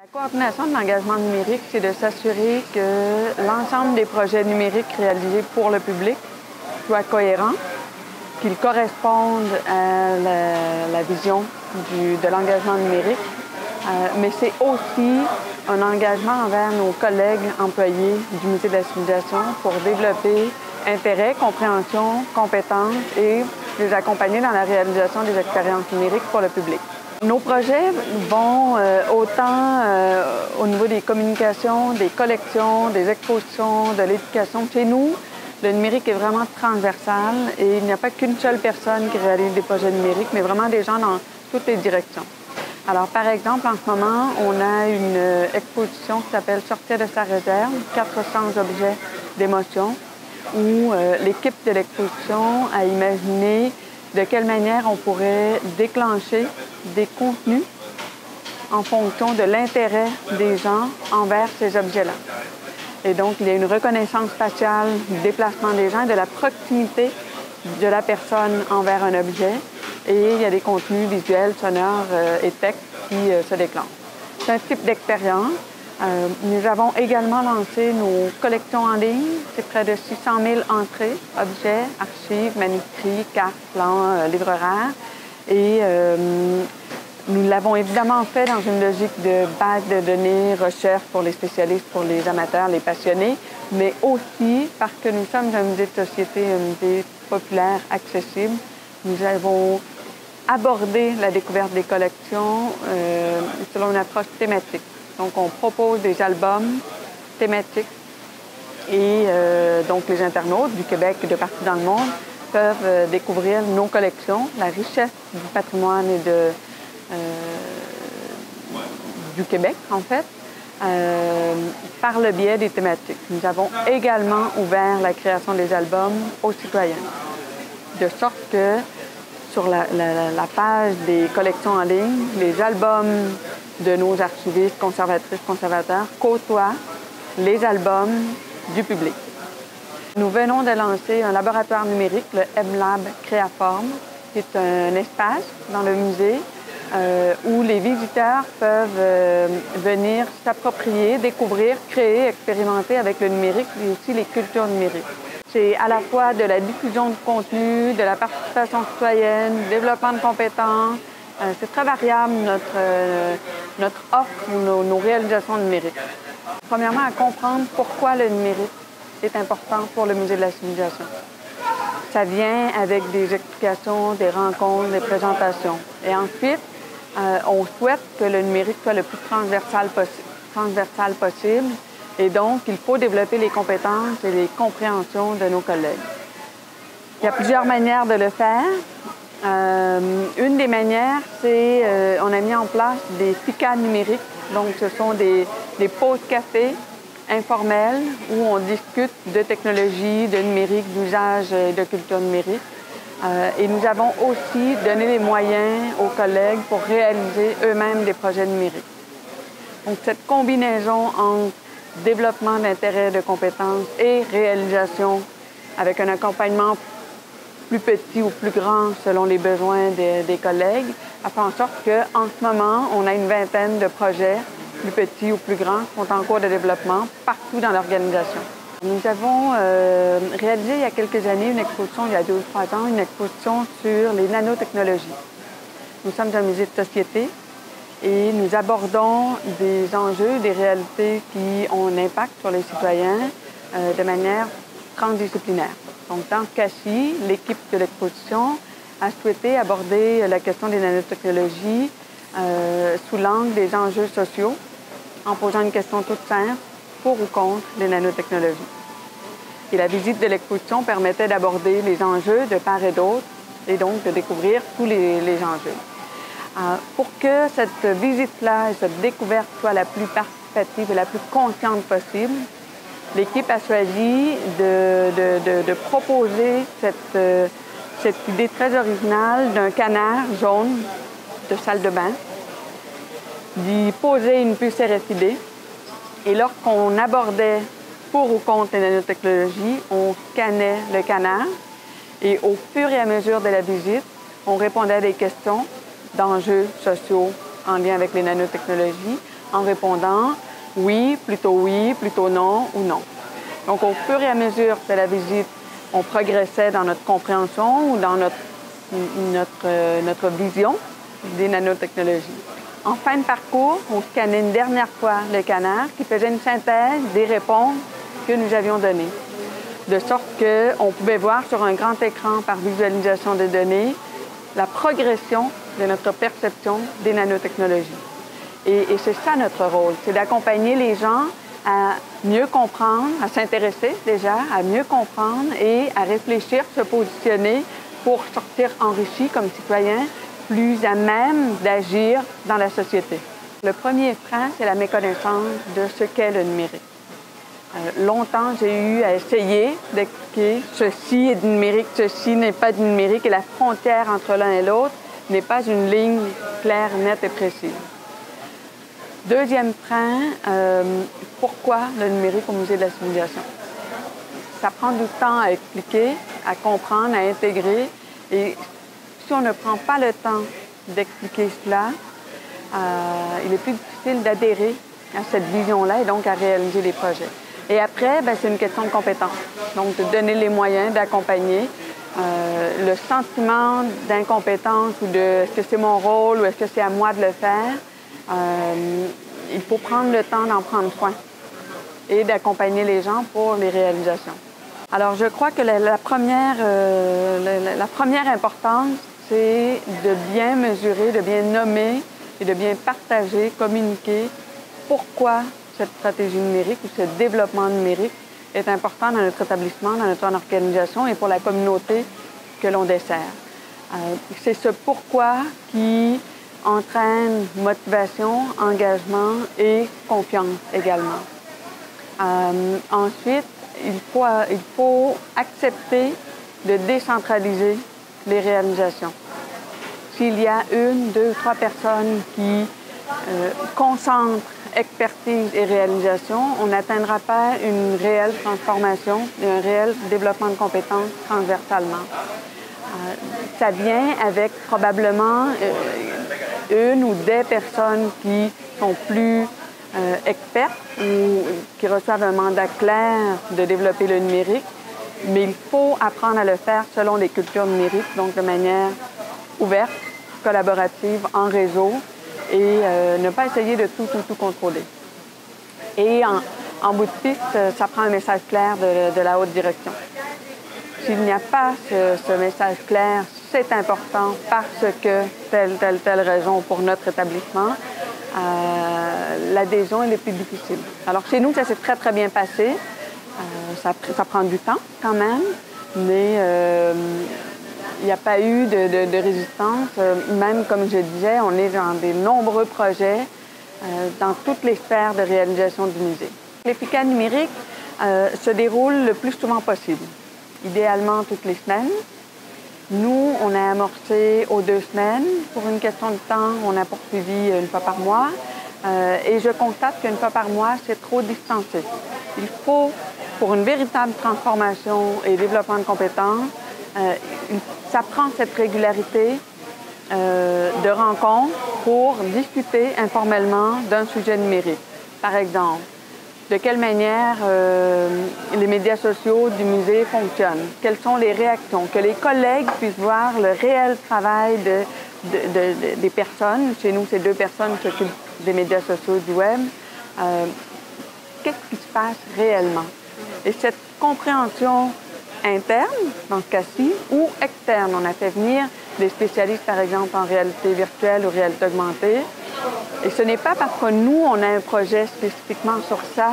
La coordination de l'engagement numérique, c'est de s'assurer que l'ensemble des projets numériques réalisés pour le public soient cohérents, qu'ils correspondent à la vision de l'engagement numérique, mais c'est aussi un engagement envers nos collègues employés du Musée de la civilisation pour développer intérêt, compréhension, compétences et les accompagner dans la réalisation des expériences numériques pour le public. Nos projets vont autant au niveau des communications, des collections, des expositions, de l'éducation. Chez nous, le numérique est vraiment transversal et il n'y a pas qu'une seule personne qui réalise des projets numériques, mais vraiment des gens dans toutes les directions. Alors, par exemple, en ce moment, on a une exposition qui s'appelle « Sortir de sa réserve », 400 objets d'émotion, où l'équipe de l'exposition a imaginé de quelle manière on pourrait déclencher des contenus en fonction de l'intérêt des gens envers ces objets-là. Et donc, il y a une reconnaissance faciale du déplacement des gens et de la proximité de la personne envers un objet. Et il y a des contenus visuels, sonores et textes qui se déclenchent. C'est un type d'expérience. Nous avons également lancé nos collections en ligne. C'est près de 600 000 entrées, objets, archives, manuscrits, cartes, plans, livres rares. Et nous l'avons évidemment fait dans une logique de base de données, recherche pour les spécialistes, pour les amateurs, les passionnés, mais aussi parce que nous sommes un musée de société, un musée populaire, accessible. Nous avons abordé la découverte des collections selon une approche thématique. Donc, on propose des albums thématiques et donc les internautes du Québec et de partout dans le monde peuvent découvrir nos collections, la richesse du patrimoine et du Québec, en fait, par le biais des thématiques. Nous avons également ouvert la création des albums aux citoyens, de sorte que sur la page des collections en ligne, les albums de nos archivistes, conservatrices, conservateurs côtoient les albums du public. Nous venons de lancer un laboratoire numérique, le M-Lab Créaforme, qui est un espace dans le musée où les visiteurs peuvent venir s'approprier, découvrir, créer, expérimenter avec le numérique et aussi les cultures numériques. C'est à la fois de la diffusion de contenu, de la participation citoyenne, du développement de compétences. C'est très variable notre offre ou nos réalisations numériques. Premièrement, à comprendre pourquoi le numérique est important pour le Musée de la civilisation. Ça vient avec des explications, des rencontres, des présentations. Et ensuite, on souhaite que le numérique soit le plus transversal possible. Et donc, il faut développer les compétences et les compréhensions de nos collègues. Il y a plusieurs manières de le faire. Une des manières, c'est on a mis en place des picades numériques. Donc, ce sont des pauses café informelles où on discute de technologie, de numérique, d'usage et de culture numérique. Et nous avons aussi donné les moyens aux collègues pour réaliser eux-mêmes des projets numériques. Donc, cette combinaison entre développement d'intérêt, de compétences et réalisation avec un accompagnement plus petit ou plus grand selon les besoins des collègues, a fait en sorte qu'en ce moment, on a une vingtaine de projets plus petits ou plus grands qui sont en cours de développement partout dans l'organisation. Nous avons réalisé il y a quelques années une exposition, il y a 2 ou 3 ans, une exposition sur les nanotechnologies. Nous sommes un musée de société et nous abordons des enjeux, des réalités qui ont un impact sur les citoyens de manière transdisciplinaire. Donc, dans ce cas-ci, l'équipe de l'exposition a souhaité aborder la question des nanotechnologies sous l'angle des enjeux sociaux, en posant une question toute simple, pour ou contre les nanotechnologies. Et la visite de l'exposition permettait d'aborder les enjeux de part et d'autre, et donc de découvrir tous les enjeux. Pour que cette visite-là et cette découverte soit la plus participative et la plus consciente possible, l'équipe a choisi de proposer cette idée très originale d'un canard jaune de salle de bain, d'y poser une puce RFID. Et lorsqu'on abordait pour ou contre les nanotechnologies, on scannait le canard et au fur et à mesure de la visite, on répondait à des questions d'enjeux sociaux en lien avec les nanotechnologies en répondant oui, plutôt non ou non. Donc, au fur et à mesure de la visite, on progressait dans notre compréhension ou dans notre vision des nanotechnologies. En fin de parcours, on scannait une dernière fois le canard qui faisait une synthèse des réponses que nous avions données, de sorte qu'on pouvait voir sur un grand écran par visualisation des données la progression de notre perception des nanotechnologies. Et c'est ça notre rôle, c'est d'accompagner les gens à mieux comprendre, à s'intéresser déjà, à mieux comprendre et à réfléchir, se positionner pour sortir enrichis comme citoyens, plus à même d'agir dans la société. Le premier frein, c'est la méconnaissance de ce qu'est le numérique. Longtemps, j'ai eu à essayer d'expliquer ceci est du numérique, ceci n'est pas du numérique, et la frontière entre l'un et l'autre n'est pas une ligne claire, nette et précise. Deuxième frein, pourquoi le numérique au Musée de la civilisation? Ça prend du temps à expliquer, à comprendre, à intégrer, et si on ne prend pas le temps d'expliquer cela, il est plus difficile d'adhérer à cette vision-là et donc à réaliser les projets. Et après, c'est une question de compétence. Donc, de donner les moyens d'accompagner. Le sentiment d'incompétence ou de est-ce que c'est mon rôle ou est-ce que c'est à moi de le faire, il faut prendre le temps d'en prendre soin et d'accompagner les gens pour les réalisations. Alors, je crois que la première importance, c'est de bien mesurer, de bien nommer et de bien partager, communiquer pourquoi cette stratégie numérique ou ce développement numérique est important dans notre établissement, dans notre organisation et pour la communauté que l'on dessert. C'est ce pourquoi qui entraîne motivation, engagement et confiance également. Ensuite, il faut accepter de décentraliser les réalisations. S'il y a une, deux, trois personnes qui concentrent expertise et réalisation, on n'atteindra pas une réelle transformation et un réel développement de compétences transversalement. Ça vient avec probablement une ou des personnes qui sont plus expertes ou qui reçoivent un mandat clair de développer le numérique, mais il faut apprendre à le faire selon les cultures numériques, donc de manière ouverte, collaborative, en réseau, et ne pas essayer de tout contrôler. Et en bout de piste, ça prend un message clair de la haute direction. S'il n'y a pas ce message clair, c'est important parce que telle raison pour notre établissement, l'adhésion est plus difficile. Alors chez nous, ça s'est très bien passé. Ça prend du temps quand même, mais il n'y a pas eu de résistance. Même comme je disais, on est dans des nombreux projets dans toutes les sphères de réalisation du musée. Les FICA numériques se déroulent le plus souvent possible, idéalement toutes les semaines. Nous, on a amorcé aux 2 semaines. Pour une question de temps, on a poursuivi une fois par mois. Et je constate qu'une fois par mois, c'est trop distancé. Il faut, pour une véritable transformation et développement de compétences, ça prend cette régularité de rencontres pour discuter informellement d'un sujet numérique. Par exemple, de quelle manière les médias sociaux du musée fonctionnent, quelles sont les réactions, que les collègues puissent voir le réel travail des personnes. Chez nous, c'est 2 personnes qui s'occupent des médias sociaux du web. Qu'est-ce qui se passe réellement? Et cette compréhension interne, dans ce cas-ci, ou externe. On a fait venir des spécialistes, par exemple, en réalité virtuelle ou réalité augmentée. Et ce n'est pas parce que nous, on a un projet spécifiquement sur ça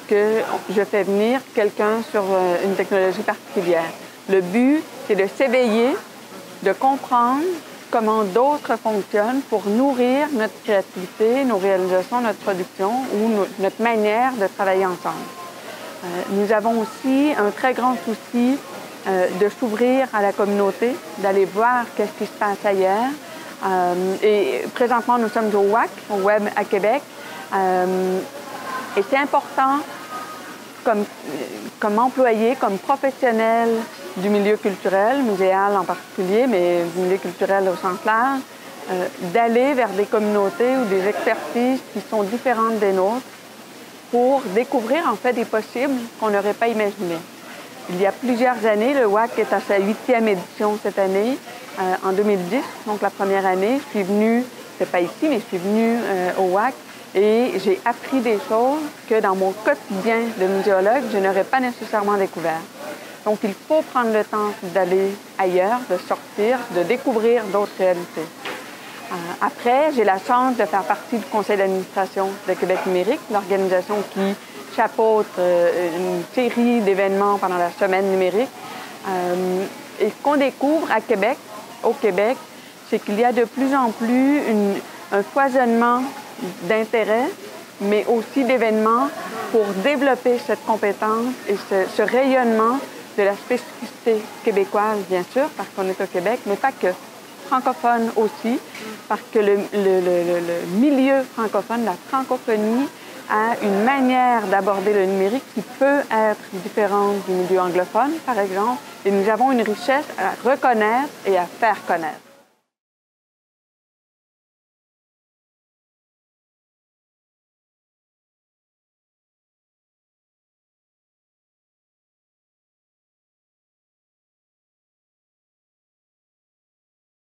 que je fais venir quelqu'un sur une technologie particulière. Le but, c'est de s'éveiller, de comprendre comment d'autres fonctionnent pour nourrir notre créativité, nos réalisations, notre production ou notre manière de travailler ensemble. Nous avons aussi un très grand souci de s'ouvrir à la communauté, d'aller voir qu'est-ce qui se passe ailleurs. Et présentement, nous sommes au WAC, au Web à Québec. Et c'est important, comme employé, comme professionnel du milieu culturel, muséal en particulier, mais du milieu culturel au sens large, d'aller vers des communautés ou des expertises qui sont différentes des nôtres pour découvrir en fait des possibles qu'on n'aurait pas imaginés. Il y a plusieurs années, le WAC est à sa 8e édition cette année, en 2010, donc la première année. Je suis venue, c'est pas ici, mais je suis venue au WAC et j'ai appris des choses que dans mon quotidien de muséologue, je n'aurais pas nécessairement découvert. Donc il faut prendre le temps d'aller ailleurs, de sortir, de découvrir d'autres réalités. Après, j'ai la chance de faire partie du conseil d'administration de Québec numérique, l'organisation qui chapeaute une série d'événements pendant la semaine numérique. Et ce qu'on découvre à Québec, au Québec, c'est qu'il y a de plus en plus un foisonnement d'intérêts, mais aussi d'événements pour développer cette compétence et ce rayonnement de la spécificité québécoise, bien sûr, parce qu'on est au Québec, mais pas que. Francophone aussi, parce que le milieu francophone, la francophonie, a une manière d'aborder le numérique qui peut être différente du milieu anglophone, par exemple, et nous avons une richesse à reconnaître et à faire connaître.